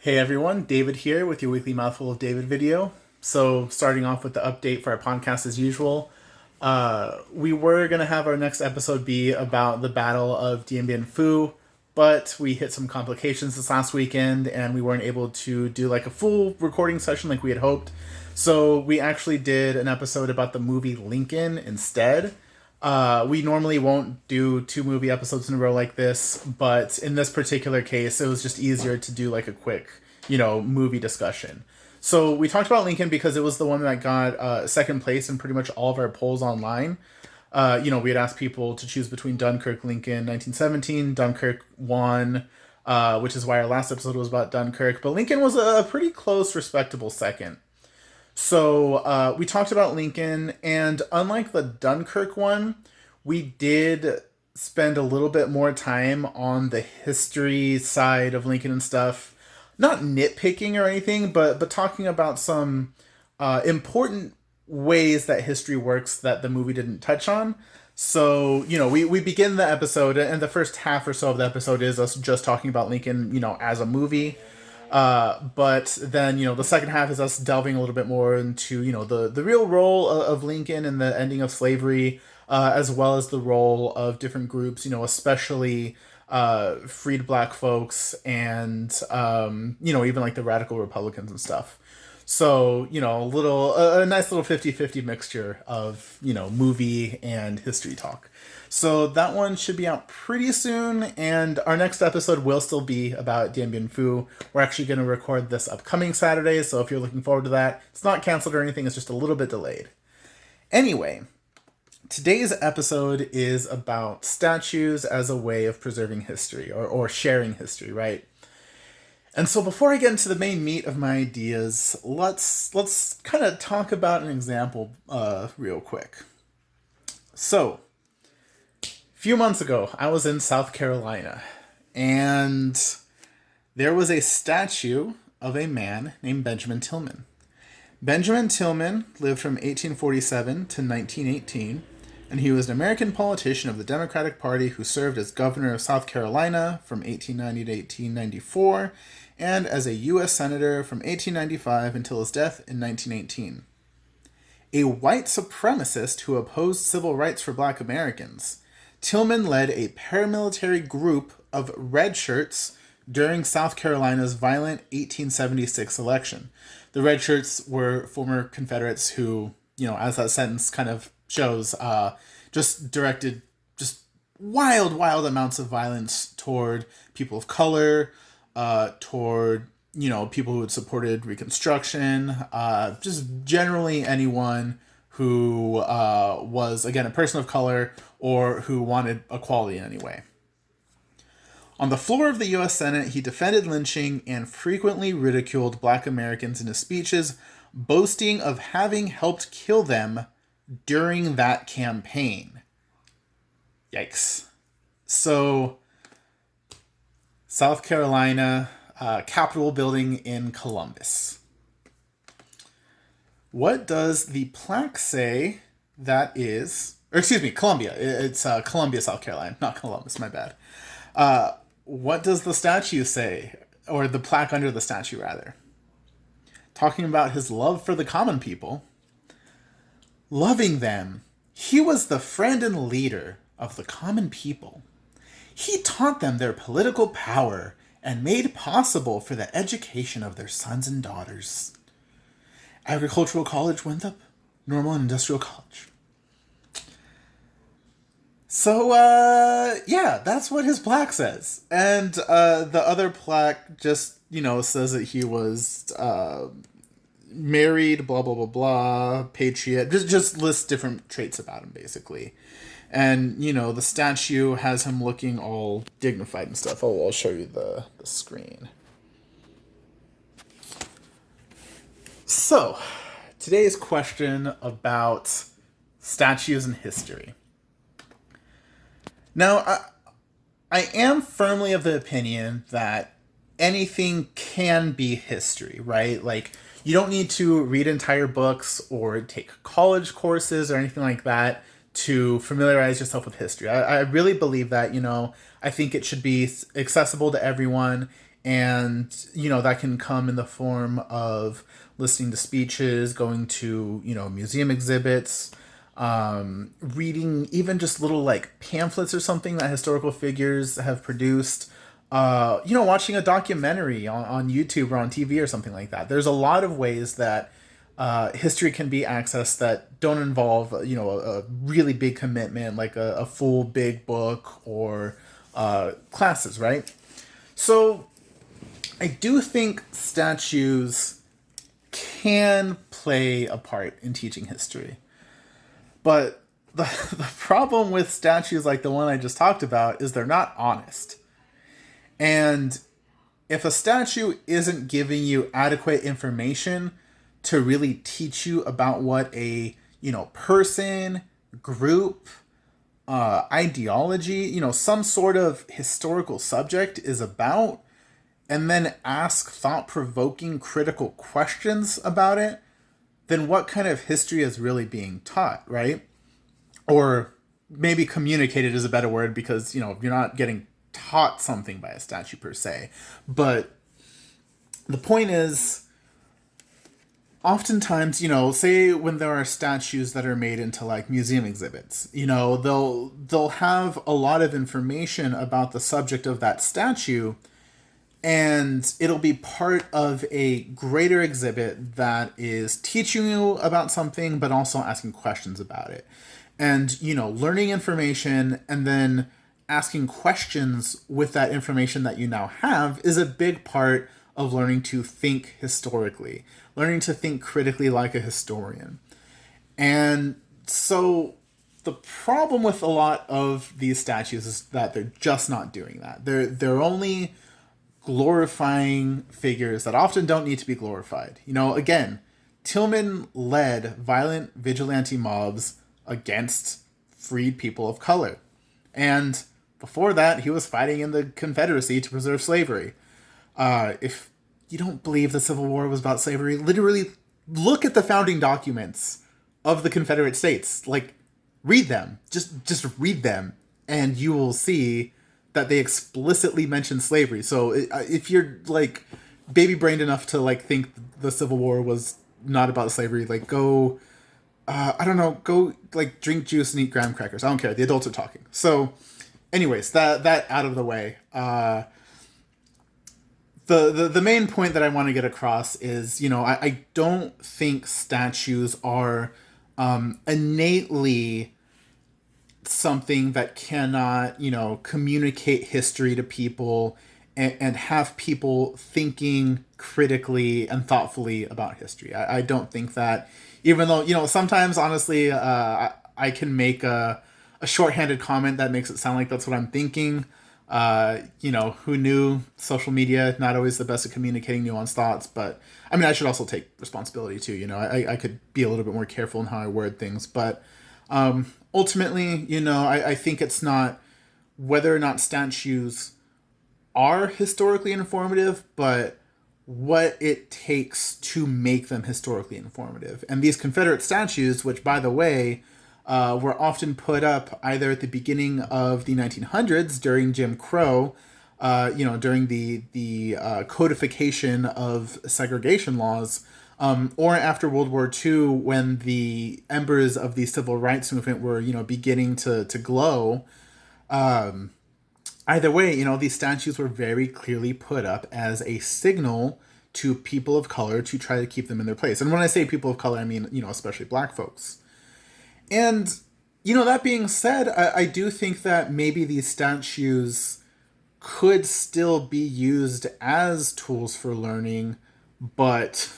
Hey everyone, David here with your weekly Mouthful of David video. So, starting off with the update for our podcast as usual. We were going to have our next episode be about the Battle of Dien Bien Phu, but we hit some complications this last weekend and we weren't able to do like a full recording session like we had hoped. So, we actually did an episode about the movie Lincoln instead. We normally won't do two movie episodes in a row like this, but in this particular case, it was just easier to do like a quick, movie discussion. So we talked about Lincoln because it was the one that got second place in pretty much all of our polls online. We had asked people to choose between Dunkirk, Lincoln, 1917. Dunkirk won, which is why our last episode was about Dunkirk. But Lincoln was a pretty close, respectable second. So we talked about Lincoln, and unlike the Dunkirk one, we did spend a little bit more time on the history side of Lincoln and stuff. Not nitpicking or anything, but talking about some important ways that history works that the movie didn't touch on. So, we begin the episode, and the first half or so of the episode is us just talking about Lincoln, as a movie. But then, the second half is us delving a little bit more into, the real role of Lincoln and the ending of slavery, as well as the role of different groups, especially freed black folks and, even like the radical Republicans and stuff. So, a nice little 50-50 mixture of, movie and history talk. So that one should be out pretty soon, and our next episode will still be about Dien Bien Phu. We're actually going to record this upcoming Saturday, so if you're looking forward to that, it's not canceled or anything, it's just a little bit delayed. Anyway, today's episode is about statues as a way of preserving history, or sharing history, right? And so before I get into the main meat of my ideas, let's kind of talk about an example real quick. So, a few months ago, I was in South Carolina, and there was a statue of a man named Benjamin Tillman. Benjamin Tillman lived from 1847 to 1918, and he was an American politician of the Democratic Party who served as governor of South Carolina from 1890 to 1894, and as a U.S. Senator from 1895 until his death in 1918. A white supremacist who opposed civil rights for black Americans, Tillman led a paramilitary group of red shirts during South Carolina's violent 1876 election. The red shirts were former Confederates who, as that sentence kind of shows, just directed just wild amounts of violence toward people of color, toward, people who had supported Reconstruction, just generally anyone who was, again, a person of color or who wanted equality in any way. On the floor of the U.S. Senate, he defended lynching and frequently ridiculed black Americans in his speeches, boasting of having helped kill them during that campaign. Yikes. So, South Carolina, Capitol building in Columbus. What does the plaque say that is... Or excuse me, Columbia. It's Columbia, South Carolina, not Columbus, my bad. What does the statue say? Or the plaque under the statue, rather. Talking about his love for the common people. Loving them, he was the friend and leader of the common people. He taught them their political power and made possible for the education of their sons and daughters. Agricultural College, Winthrop, Normal and Industrial College. So, that's what his plaque says. And the other plaque just, says that he was married, blah, blah, blah, blah, patriot. Just lists different traits about him, basically. And, the statue has him looking all dignified and stuff. Oh, I'll show you the screen. So, today's question about statues in history. Now, I am firmly of the opinion that anything can be history, right? Like, you don't need to read entire books or take college courses or anything like that to familiarize yourself with history. I really believe that, I think it should be accessible to everyone, And, that can come in the form of listening to speeches, going to, museum exhibits, reading even just little like pamphlets or something that historical figures have produced, watching a documentary on YouTube or on TV or something like that. There's a lot of ways that history can be accessed that don't involve, a really big commitment, like a full big book or classes, right? So I do think statues can play a part in teaching history. But the problem with statues like the one I just talked about is they're not honest. And if a statue isn't giving you adequate information to really teach you about what a, person, group, ideology, some sort of historical subject is about, and then ask thought-provoking critical questions about it, then what kind of history is really being taught, right? Or maybe communicated is a better word, because, you're not getting taught something by a statue per se. But the point is, oftentimes, say when there are statues that are made into like museum exhibits, they'll have a lot of information about the subject of that statue, and it'll be part of a greater exhibit that is teaching you about something, but also asking questions about it. And, learning information and then asking questions with that information that you now have is a big part of learning to think historically, learning to think critically like a historian. And so the problem with a lot of these statues is that they're just not doing that. They're only glorifying figures that often don't need to be glorified. Again, Tillman led violent vigilante mobs against freed people of color. And before that, he was fighting in the Confederacy to preserve slavery. If you don't believe the Civil War was about slavery, literally look at the founding documents of the Confederate States. Like, read them. Just read them, and you will see that they explicitly mention slavery. So if you're like baby-brained enough to like think the Civil War was not about slavery, like go go like drink juice and eat graham crackers. I don't care. The adults are talking. So anyways, that out of the way. The main point that I want to get across is, I don't think statues are innately something that cannot, communicate history to people and have people thinking critically and thoughtfully about history. I don't think that, even though, sometimes, honestly, I can make a shorthanded comment that makes it sound like that's what I'm thinking. Who knew? Social media, not always the best at communicating nuanced thoughts, but I mean, I should also take responsibility too. I could be a little bit more careful in how I word things, but ultimately, I think it's not whether or not statues are historically informative, but what it takes to make them historically informative. And these Confederate statues, which, by the way, were often put up either at the beginning of the 1900s during Jim Crow, during the codification of segregation laws, or after World War II, when the embers of the civil rights movement were, beginning to glow. Either way, these statues were very clearly put up as a signal to people of color to try to keep them in their place. And when I say people of color, I mean, especially black folks. And, that being said, I do think that maybe these statues could still be used as tools for learning, but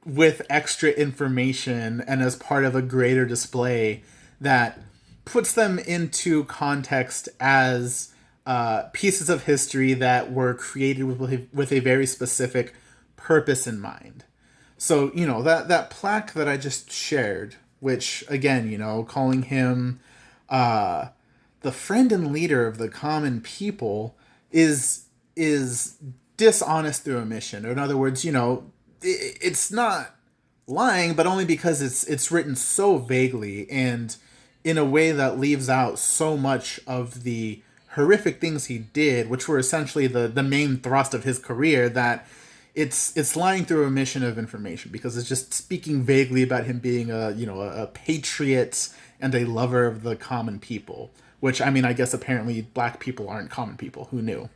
with extra information and as part of a greater display that puts them into context as pieces of history that were created with a very specific purpose in mind. So, that plaque that I just shared, which, again, calling him the friend and leader of the common people is dishonest through omission. Or in other words, it's not lying, but only because it's written so vaguely and in a way that leaves out so much of the horrific things he did, which were essentially the main thrust of his career, that it's lying through a mission of information, because it's just speaking vaguely about him being a patriot and a lover of the common people. Which, I mean, I guess apparently black people aren't common people. Who knew?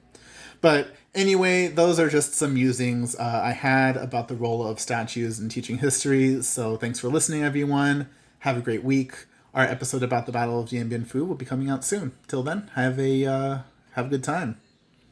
But anyway, those are just some musings I had about the role of statues in teaching history. So thanks for listening, everyone. Have a great week. Our episode about the Battle of Dien Bien Phu will be coming out soon. Till then, have a good time.